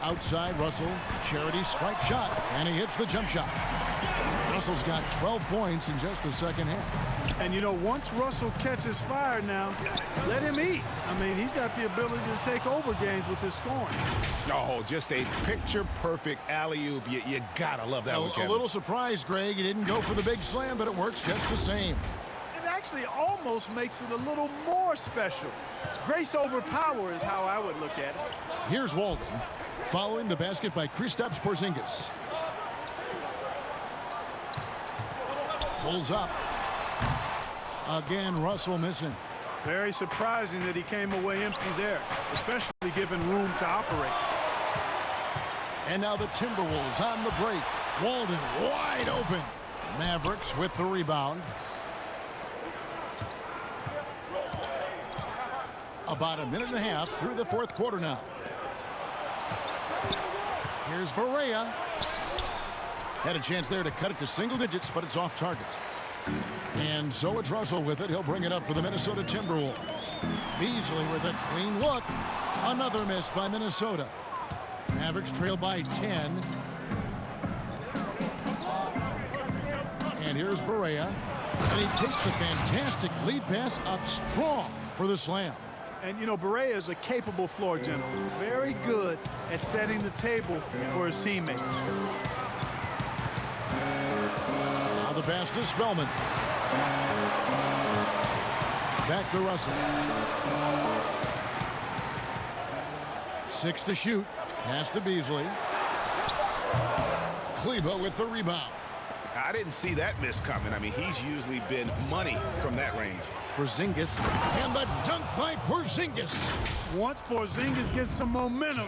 Outside, Russell, charity stripe shot, and he hits the jump shot. Russell's got 12 points in just the second half. And, you know, once Russell catches fire now, let him eat. I mean, he's got the ability to take over games with his scoring. Oh, just a picture-perfect alley-oop. You gotta love that one, Kevin. A little surprised, Greg. He didn't go for the big slam, but it works just the same. It actually almost makes it a little more special. Grace over power is how I would look at it. Here's Walden. Following the basket by Kristaps Porzingis. Pulls up. Again, Russell missing. Very surprising that he came away empty there, especially given room to operate. And now the Timberwolves on the break. Walden wide open. Mavericks with the rebound. About a minute and a half through the fourth quarter now. Here's Barea. Had a chance there to cut it to single digits, but it's off target. And so it's Russell with it. He'll bring it up for the Minnesota Timberwolves. Beasley with a clean look. Another miss by Minnesota. Mavericks trail by 10. And here's Barea. And he takes a fantastic lead pass up strong for the slam. And, you know, Barea is a capable floor general. Very good at setting the table for his teammates. Now the pass to Spellman. Back to Russell. 6 to shoot. Pass to Beasley. Kleba with the rebound. I didn't see that miss coming. I mean, he's usually been money from that range. Porzingis, and the dunk by Porzingis. Once Porzingis gets some momentum,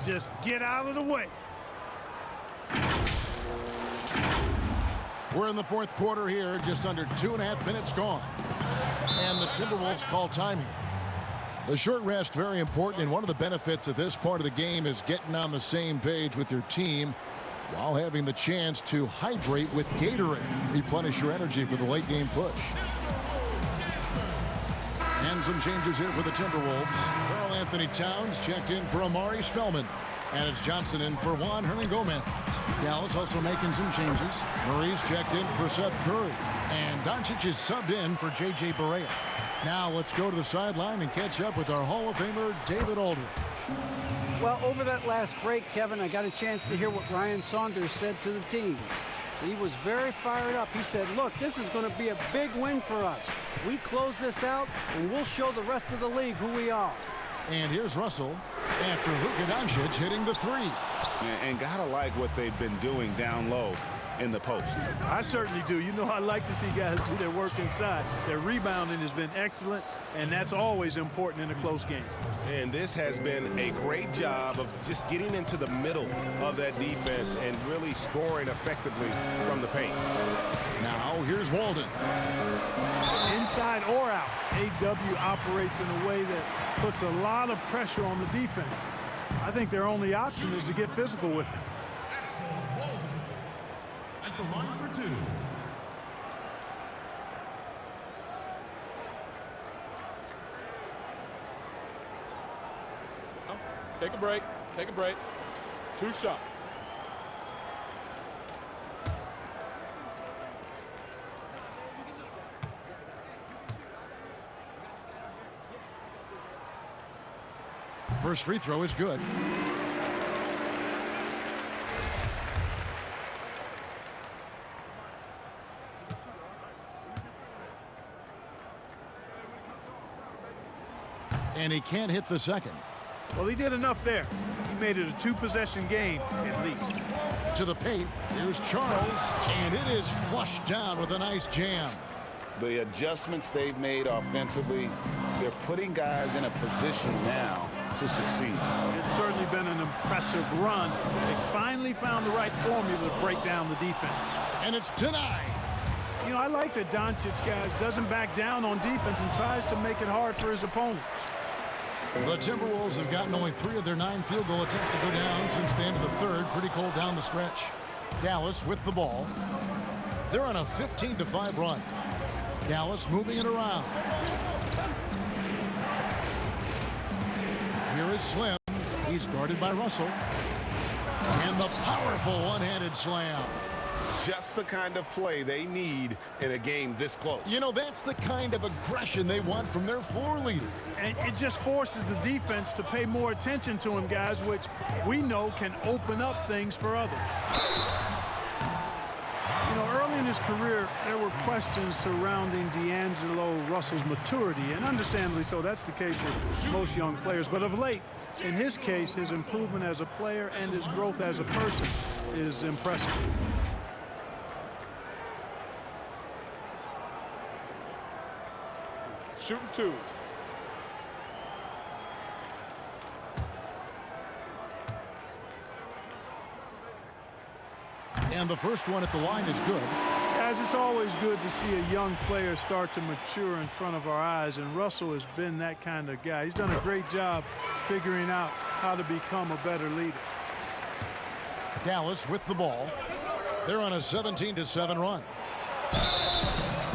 just get out of the way. We're in the fourth quarter here, just under 2.5 minutes gone. And the Timberwolves call time here. The short rest, very important, and one of the benefits of this part of the game is getting on the same page with your team while having the chance to hydrate with Gatorade. Replenish your energy for the late game push. And some changes here for the Timberwolves. Karl Anthony Towns checked in for Amari Spellman. And it's Johnson in for Juan Hernangomez. Dallas also making some changes. Murray's checked in for Seth Curry. And Doncic is subbed in for J.J. Barea. Now let's go to the sideline and catch up with our Hall of Famer, David Aldridge. Well, over that last break, Kevin, I got a chance to hear what Ryan Saunders said to the team. He was very fired up. He said, look, this is going to be a big win for us. We close this out, and we'll show the rest of the league who we are. And here's Russell after Luka Doncic hitting the three. And gotta like what they've been doing down low in the post. I certainly do. You know, I like to see guys do their work inside. Their rebounding has been excellent, and that's always important in a close game. And this has been a great job of just getting into the middle of that defense and really scoring effectively from the paint. Now here's Walden. Inside or out, AW operates in a way that puts a lot of pressure on the defense. I think their only option is to get physical with it. Axel Walden at the line for two. Take a break. Take a break. 2 shots. First free throw is good. And he can't hit the second. Well, he did enough there. He made it a 2-possession game, at least. To the paint, here's Charles, and it is flushed down with a nice jam. The adjustments they've made offensively, they're putting guys in a position now to succeed. It's certainly been an impressive run. They finally found the right formula to break down the defense. And it's denied. You know, I like that Doncic, guys, doesn't back down on defense and tries to make it hard for his opponents. The Timberwolves have gotten only 3 of their 9 field goal attempts to go down since the end of the third. Pretty cold down the stretch. Dallas with the ball. They're on a 15-5 run. Dallas moving it around. Here is Slim. He's guarded by Russell. And the powerful one-handed slam. Just the kind of play they need in a game this close. You know, that's the kind of aggression they want from their floor leader. And it just forces the defense to pay more attention to him, guys, which we know can open up things for others. You know, early in his career, there were questions surrounding D'Angelo Russell's maturity, and understandably so. That's the case with most young players. But of late, in his case, his improvement as a player and his growth as a person is impressive. Shooting 2. And the first one at the line is good. Guys, it's always good to see a young player start to mature in front of our eyes, and Russell has been that kind of guy. He's done a great job figuring out how to become a better leader. Dallas with the ball. They're on a 17-7 run.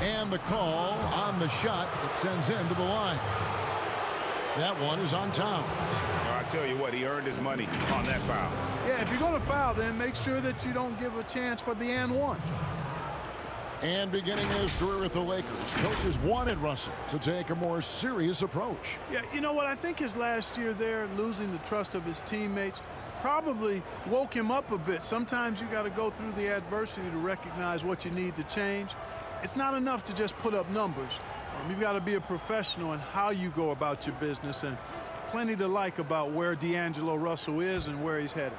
And the call on the shot that sends him to the line. That one is on Towns. I tell you what, he earned his money on that foul. Yeah, if you're going to foul, then make sure that you don't give a chance for the and one. And beginning his career with the Lakers, coaches wanted Russell to take a more serious approach. Yeah, you know what? I think his last year there, losing the trust of his teammates, probably woke him up a bit. Sometimes you got to go through the adversity to recognize what you need to change. It's not enough to just put up numbers. You've got to be a professional in how you go about your business, and plenty to like about where D'Angelo Russell is and where he's headed.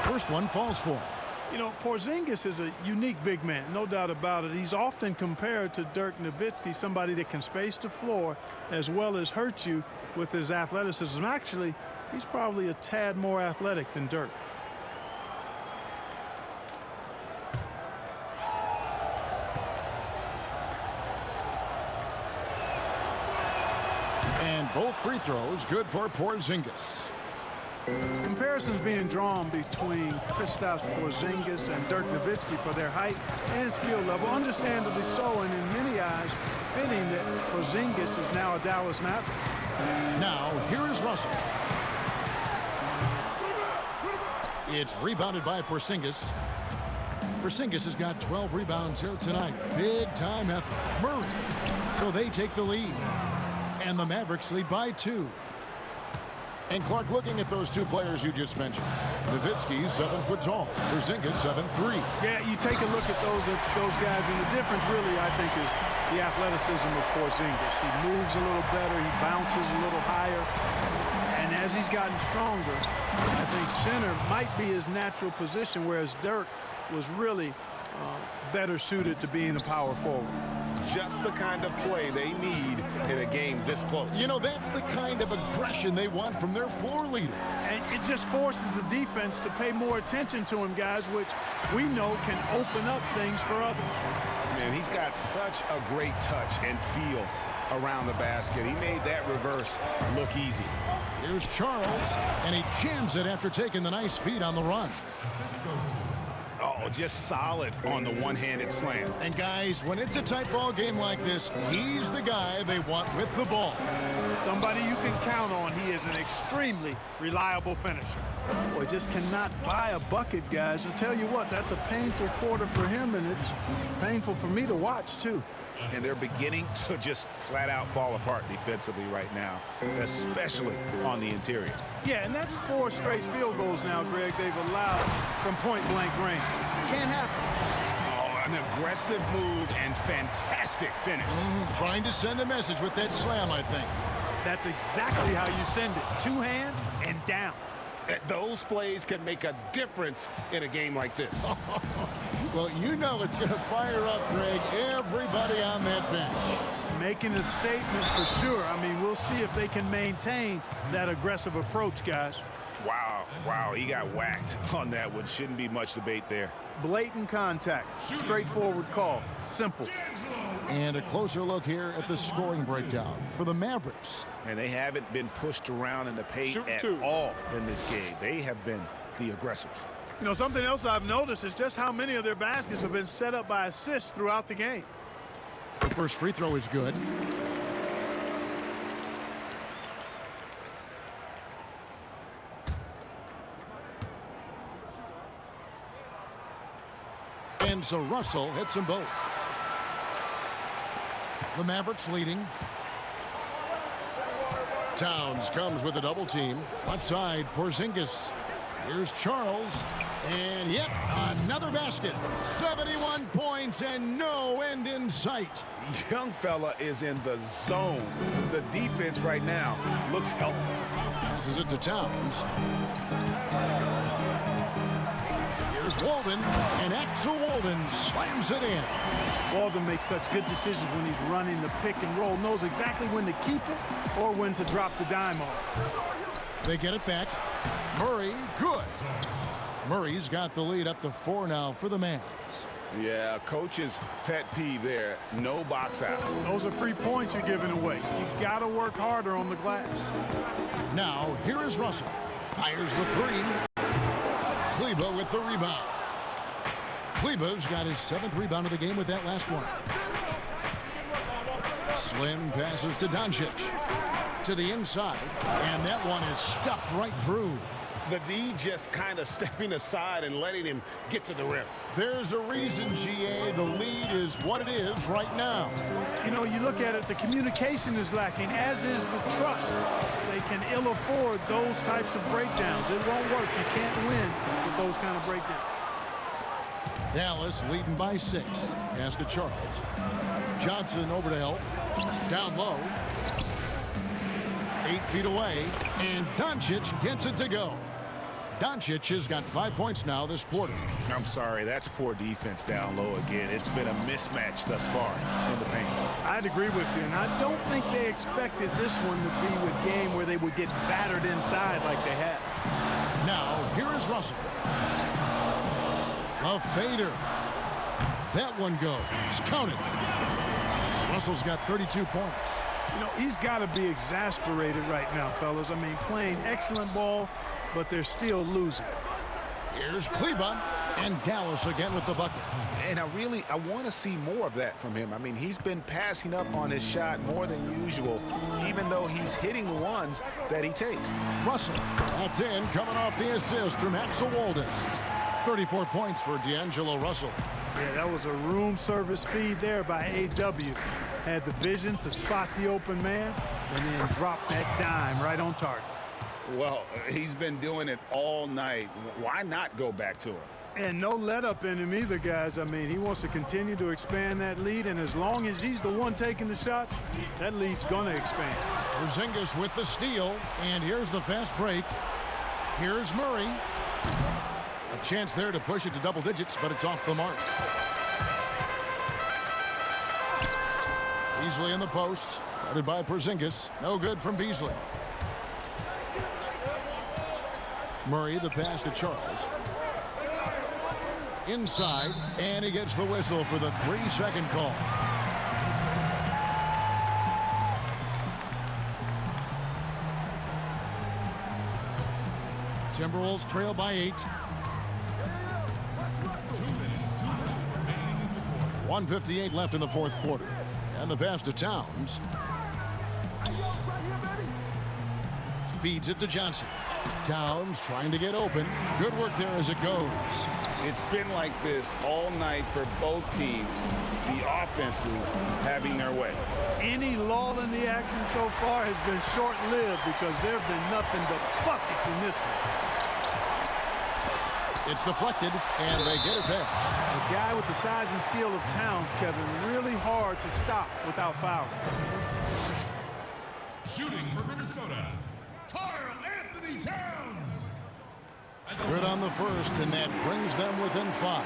First one falls for him. You know, Porzingis is a unique big man, no doubt about it. He's often compared to Dirk Nowitzki, somebody that can space the floor as well as hurt you with his athleticism. Actually, he's probably a tad more athletic than Dirk. And both free throws good for Porzingis. Comparisons being drawn between Kristaps Porzingis and Dirk Nowitzki for their height and skill level, understandably so, and in many eyes, fitting that Porzingis is now a Dallas Maverick. Now, here is Russell. It's rebounded by Porzingis. Porzingis has got 12 rebounds here tonight. Big time effort. Murray. So they take the lead. And the Mavericks lead by 2. And Clark, looking at those two players you just mentioned, Nowitzki's 7 foot tall, Porzingis 7'3". Yeah, you take a look at those guys, and the difference really, I think, is the athleticism of Porzingis. He moves a little better, he bounces a little higher, and as he's gotten stronger, I think center might be his natural position, whereas Dirk was really better suited to being a power forward. Just the kind of play they need in a game this close. You know, that's the kind of aggression they want from their floor leader. And it just forces the defense to pay more attention to him, guys, which we know can open up things for others. Man, he's got such a great touch and feel around the basket. He made that reverse look easy. Here's Charles, and he jams it after taking the nice feed on the run. Oh, just solid on the one-handed slam. And guys, when it's a tight ball game like this, he's the guy they want with the ball. Somebody you can count on. He is an extremely reliable finisher. Boy, just cannot buy a bucket, guys. I'll tell you what, that's a painful quarter for him, and it's painful for me to watch, too. And they're beginning to just flat out fall apart defensively right now, especially on the interior. Yeah, and that's 4 straight field goals now, Greg, they've allowed from point-blank range. Can't happen. Oh, an aggressive move and fantastic finish. Trying to send a message with that slam, I think. That's exactly how you send it. 2 hands and down. Those plays can make a difference in a game like this. Well, you know it's going to fire up, Greg, everybody on that bench. Making a statement for sure. I mean, we'll see if they can maintain that aggressive approach, guys. Wow, he got whacked on that one. Shouldn't be much debate there. Blatant contact, straightforward call, simple. And a closer look here at the scoring breakdown for the Mavericks. And they haven't been pushed around in the paint at all in this game. They have been the aggressors. You know, something else I've noticed is just how many of their baskets have been set up by assists throughout the game. The first free throw is good. And so Russell hits them both. The Mavericks leading. Towns comes with a double team. Left side, Porzingis. Here's Charles. And yep, another basket. 71 points and no end in sight. Young fella is in the zone. The defense right now looks helpless. Passes it to Towns. Here's Walden, and Axel Walden slams it in. Walden makes such good decisions when he's running the pick and roll. Knows exactly when to keep it or when to drop the dime off. They get it back. Murray, good. Murray's got the lead up to 4 now for the Mavs. Yeah, coach's pet peeve there. No box out. Those are free points you're giving away. You got to work harder on the glass. Now, here is Russell. Fires the 3. Kleber with the rebound. Kleber's got his 7th rebound of the game with that last one. Slim passes to Doncic. To the inside. And that one is stuffed right through. The D just kind of stepping aside and letting him get to the rim. There's a reason, GA, the lead is what it is right now. You know, you look at it, the communication is lacking, as is the trust. They can ill afford those types of breakdowns. It won't work. You can't win with those kind of breakdowns. Dallas leading by 6. Pass to Charles. Johnson over to help. Down low. 8 feet away. And Doncic gets it to go. Doncic has got 5 points now this quarter. I'm sorry, that's poor defense down low again. It's been a mismatch thus far in the paint. I'd agree with you, and I don't think they expected this one to be a game where they would get battered inside like they had. Now, here is Russell. A fader. That one goes. Counted. Russell's got 32 points. You know, he's got to be exasperated right now, fellas. I mean, playing excellent ball, but they're still losing. Here's Kleber, and Dallas again with the bucket. And I want to see more of that from him. I mean, he's been passing up on his shot more than usual, even though he's hitting the ones that he takes. Russell, that's in, coming off the assist from Axel Walden. 34 points for D'Angelo Russell. Yeah, that was a room service feed there by A.W. Had the vision to spot the open man and then drop that dime right on target. Well, he's been doing it all night. Why not go back to him? And no let up in him either, guys. I mean, he wants to continue to expand that lead, and as long as he's the one taking the shots, that lead's going to expand. Porzingis with the steal, and here's the fast break. Here's Murray. A chance there to push it to double digits, but it's off the mark. Beasley in the post, guarded by Porzingis. No good from Beasley. Murray, the pass to Charles. Inside, and he gets the whistle for the 3-second call. Timberwolves trail by 8. 1:58 left in the fourth quarter. And the pass to Towns. Feeds it to Johnson. Towns trying to get open. Good work there as it goes. It's been like this all night for both teams. The offenses having their way. Any lull in the action so far has been short-lived because there have been nothing but buckets in this one. It's deflected, and they get it back. A guy with the size and skill of Towns, Kevin, really hard to stop without fouling. Shooting for Minnesota, Karl Anthony Towns. Good on the first, and that brings them within 5.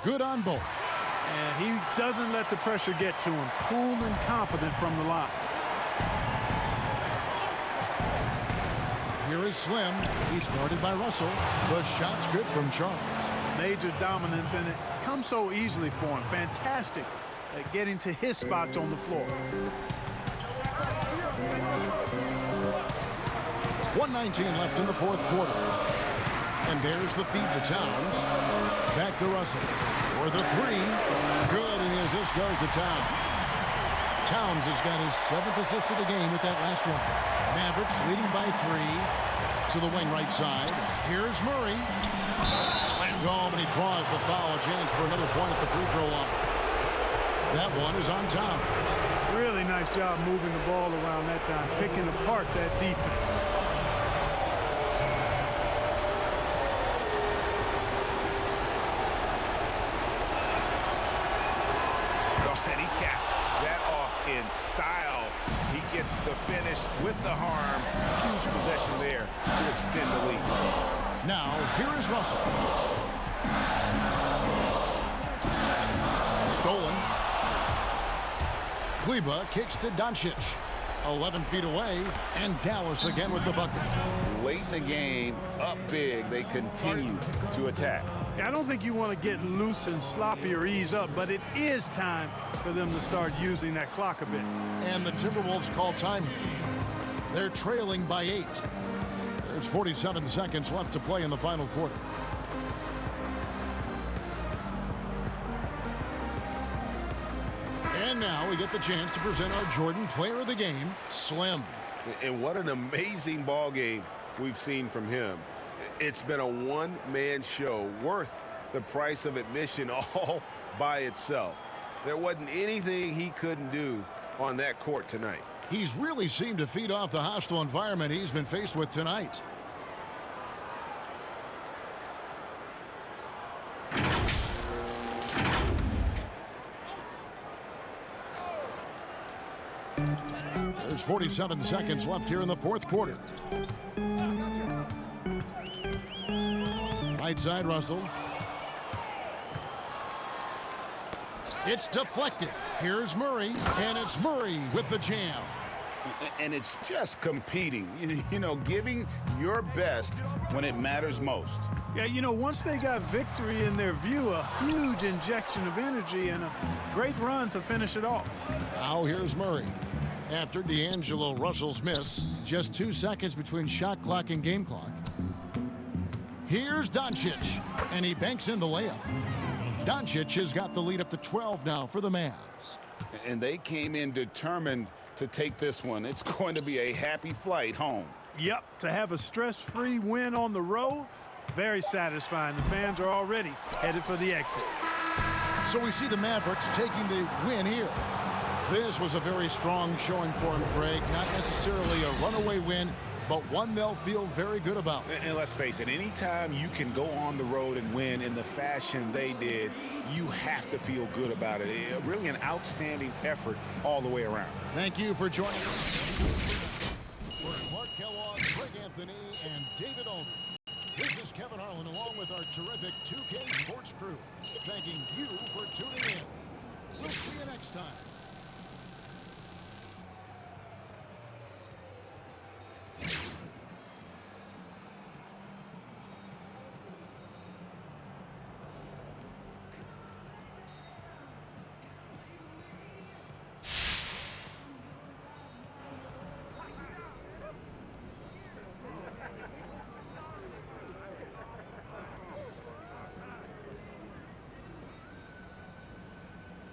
Good on both. And he doesn't let the pressure get to him. Cool and confident from the line. Here is Slim. He's guarded by Russell. The shot's good from Charles. Major dominance, and it comes so easily for him. Fantastic at getting to his spots on the floor. 1:19 left in the fourth quarter. And there's the feed to Towns. Back to Russell for the 3. Good, and the assist goes to Towns. Towns has got his 7th assist of the game with that last one. Mavericks leading by 3 to the wing right side. Here's Murray. Slammed home, and he draws the foul. A chance for another point at the free throw line. That one is on Towns. Really nice job moving the ball around that time, picking apart that defense. In style, he gets the finish with the harm. Huge possession there to extend the lead. Now here is Russell. Stolen. Kleba kicks to Doncic. 11 feet away, and Dallas again with the bucket. Late in the game, up big, they continue to attack. I don't think you want to get loose and sloppy or ease up, but it is time for them to start using that clock a bit. And the Timberwolves call time. They're trailing by 8. There's 47 seconds left to play in the final quarter. And now we get the chance to present our Jordan Player of the Game, Slim. And what an amazing ball game we've seen from him. It's been a one-man show worth the price of admission all by itself. There wasn't anything he couldn't do on that court tonight. He's really seemed to feed off the hostile environment he's been faced with tonight. There's 47 seconds left here in the fourth quarter. Right side, Russell. It's deflected. Here's Murray, and it's Murray with the jam. And it's just competing, you know, giving your best when it matters most. Yeah, you know, once they got victory in their view, a huge injection of energy and a great run to finish it off. Now here's Murray. After D'Angelo Russell's miss, just 2 seconds between shot clock and game clock. Here's Doncic, and he banks in the layup. Doncic has got the lead up to 12 now for the Mavs. And they came in determined to take this one. It's going to be a happy flight home. Yep, to have a stress-free win on the road, very satisfying. The fans are already headed for the exit. So we see the Mavericks taking the win here. This was a very strong showing for him, Greg. Not necessarily a runaway win, but one they'll feel very good about. And let's face it, anytime you can go on the road and win in the fashion they did, you have to feel good about it. Really an outstanding effort all the way around. Thank you for joining us. We're Mark Kellogg, Greg Anthony, and David Aldridge. This is Kevin Harlan along with our terrific 2K Sports crew, thanking you for tuning in. We'll see you next time.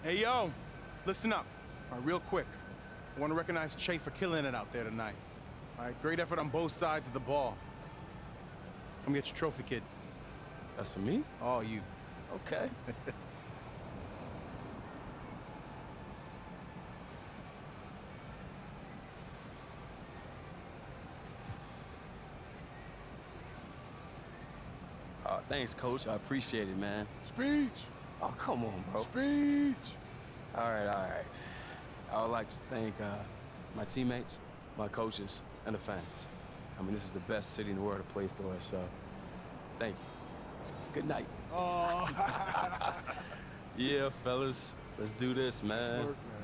Hey, yo, listen up. All right, real quick. I want to recognize Che for killing it out there tonight. All right, great effort on both sides of the ball. Come get your trophy, kid. That's for me? Oh, you. Okay. Thanks, Coach. I appreciate it, man. Speech. Oh, come on, bro. Speech. All right. I would like to thank my teammates, my coaches, and the fans. I mean, this is the best city in the world to play for us, so thank you. Good night. Oh. Yeah, fellas, let's do this, man. Nice work, man.